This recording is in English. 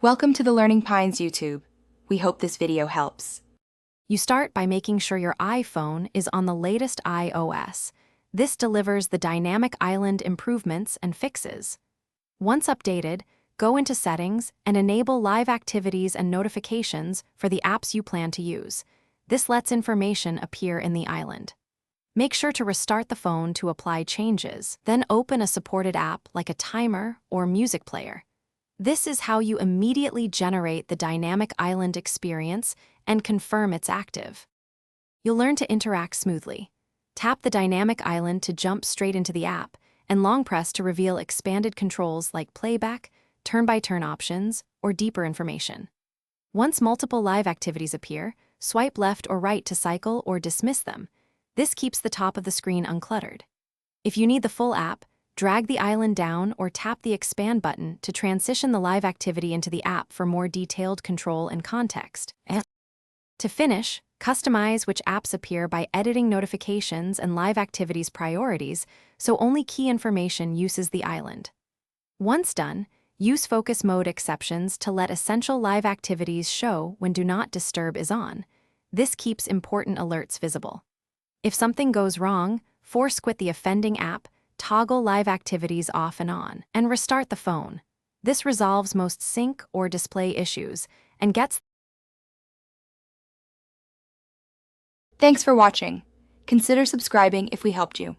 Welcome to the Learning Pines YouTube. We hope this video helps. You start by making sure your iPhone is on the latest iOS. This delivers the dynamic island improvements and fixes. Once updated, go into Settings and enable live activities and notifications for the apps you plan to use. This lets information appear in the island. Make sure to restart the phone to apply changes, then open a supported app like a timer or music player. This is how you immediately generate the dynamic island experience and confirm it's active. You'll learn to interact smoothly. Tap the dynamic island to jump straight into the app, and long press to reveal expanded controls like playback, turn-by-turn options, or deeper information. Once multiple live activities appear, swipe left or right to cycle or dismiss them. This keeps the top of the screen uncluttered. If you need the full app, drag the island down or tap the expand button to transition the live activity into the app for more detailed control and context. To finish, customize which apps appear by editing notifications and live activities priorities so only key information uses the island. Once done, use focus mode exceptions to let essential live activities show when Do Not Disturb is on. This keeps important alerts visible. If something goes wrong, force quit the offending app, toggle live activities off and on, and restart the phone. This resolves most sync or display issues and gets. Thanks for watching. Consider subscribing if we helped you.